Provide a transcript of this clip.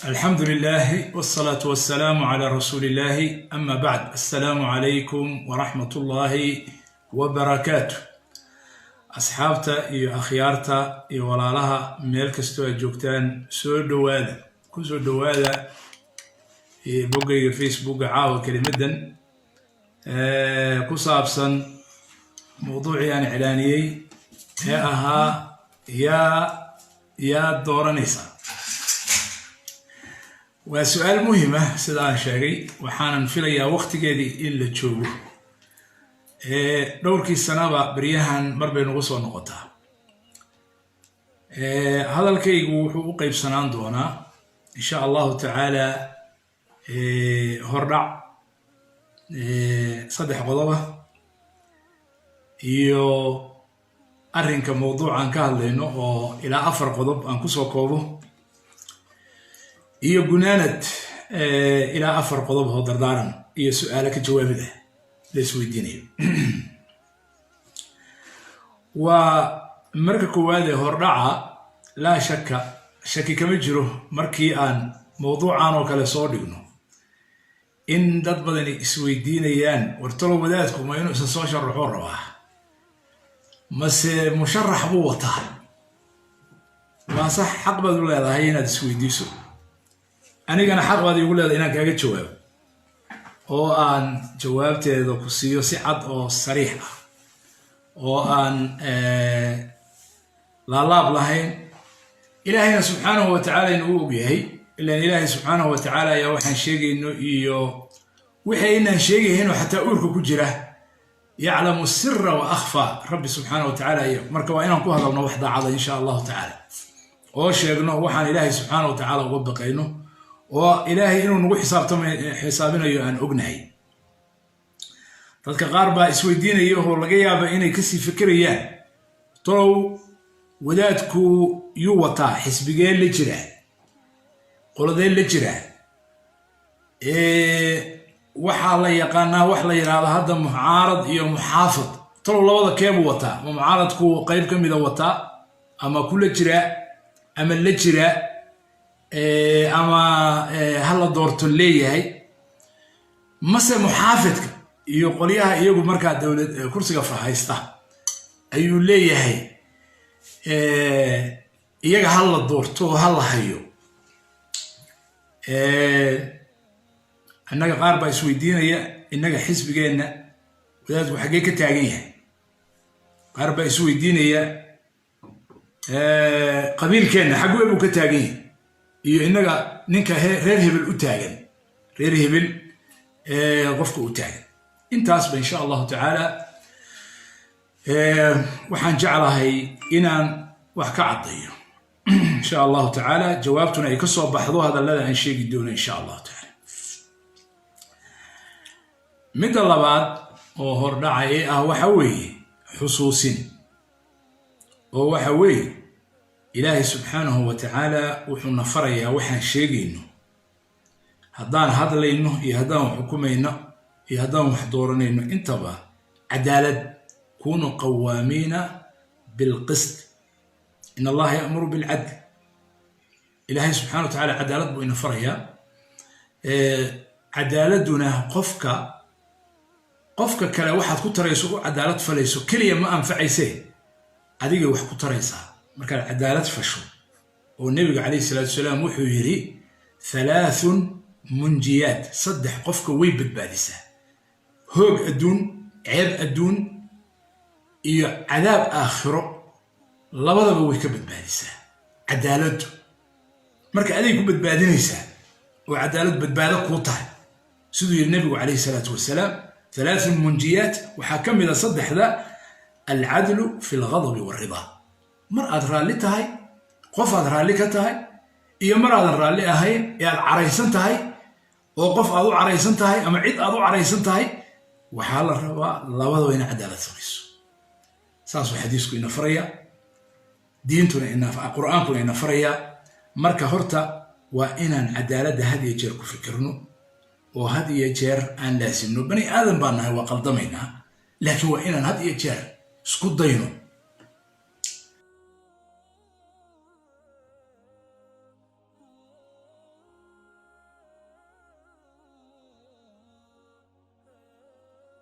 الحمد لله والصلاة والسلام على رسول الله أما بعد السلام عليكم ورحمة الله وبركاته أصحابتا إيو أخيارتا إيو ولالها ميلكستو أجوكتان سور دوادا كسور دوادا بوغي فيسبوك عاوة كلمة كسابسا موضوعي يعني إعلانيي يا دورانيسا وسؤال مهمة سيدان شاقي وحانا فيليا وقت جدي إلا تشوفه دوركي السنابة بريهان مربين غصو نقطة هذا الكيغو حقوق بسنان دونا إن شاء الله تعالى هرع صدح قضبة iyo arrinka mawduucan ka hadlayno oo ilaa 4 qodob aan ku soo koobo iyo gunaanad ilaa 4 qodob oo dardaaran iyo su'aalo ka jawaabida la isweydiinayo marka koowaad hordhaca la shaki kama jiro markii aan mawduucan oo kale soo dhigno in dad badan isweydiinayaan wartalo wadaadku ma inuu soo sharaxo rabaa mase musharax buu wataa ma sax xaq baad u leedahay inaad isweydiiso anigana xaq baad igu leedahay inaan kaaga jawaabo oo aan jawaabteeda ku siiyo si cad oo sariix ah oo aan laalaab lahayn ilaahayna subxaanahu wa tacaala inuu og yahay ilaan ilaahay subxaanahu wa tacaala ayaa waxaan sheegayno iyo wixii inaan sheegayno xataa uurka ku jira يعلم السر وأخفى ربي سبحانه وتعالى مركب وإنهم كوها لو نوحد عضا إن شاء الله تعالى وشيقنا وحان إلهي سبحانه وتعالى وبقينه وإلهي إنه نقول حسابنا يوان أقنعي تلك غاربة إسويدين يوهو لقيا بإني كسي فكريان طلو ودادكو يووطا حسبقين لجرع قولدين لجرع waxaa la yaqaanaa wax la yiraahdo hadda mucaarad iyo muxaafid tolo labada keebu wata mucaaradku qayb kamida wata ama kula jira ama la jira ama hal doorto leeyahay mase muxaafidka iyo qoliyaha iyagu marka dawlad kursiga fahaysta ayuu leeyahay iyaga hal doorto hal hayo annaga qaar baa isweydiinaya innaga xisbigeena wadaadku xagee ka taagan yahay qaar baa isweydiinaya qabiilkeena xagee buu ka taagan yahay iyo innaga ninka reer hebel u taagan reer hebel qofka u taagan intaas ba insha Allah taala waxaan jeclahay inaan wax ka cadeeyo insha Allah taala jawaabtuna ay ka soo baxdo hadallada aan sheegi doono insha Allah taala mid labaad oo hordhacay waxa weeye xusuusin oo waxa weeye ilaahay subxaanahu wa tacaala wuxuu nafarayaa waxaan sheegayno haddaan hadlayno iyo haddaan xukumayno iyo haddaan wax dooranayno intaba cadaalad kunu qawaamiina bilqist in allaha ya'muru bilcadl ilaahay subxaanahu wa tacaala cadaalad buu ina farayaa cadaaladuna qofka kale waxaad ku tarayso u cadaalad falayso kaliya ma anfacaysay adiga wax ku taraysaa marka cadaalad fasho oo nabiga kaleey salaatu salaam wuxuu yiri thalathun munjiyat saddex qofka way badbaadisaa hoog adduun ceeb adduun iyo cadaab aakhiro labadaba way ka badbaadisaa cadaalad marka adiga ku badbaadinaysaa oo cadaalad badbaado ku tahay sidoo yiri nabiga kaleey salaatu salaam ثلاث منجيات وحكم إذا صدح ذا العدل في الغضب والرضا مر أدرى لتهاي قف أدرى لكتهاي إيا مر أدرى لأهاي يا العريسان تهاي وقف أدو عريسان تهاي أما عيد أدو عريسان تهاي وحال الربا لابد وين عدالة سميس saasuu xadiisku ina faraya diintuna qur'aankuna ina faraya marka horta waa inaan cadaaladda had iyo jeer ku fikirno oo had iyo jeer aan laasimno bani aadan baan nahay waa qaldamaynaa laakiin waa inaan had iyo jeer isku dayno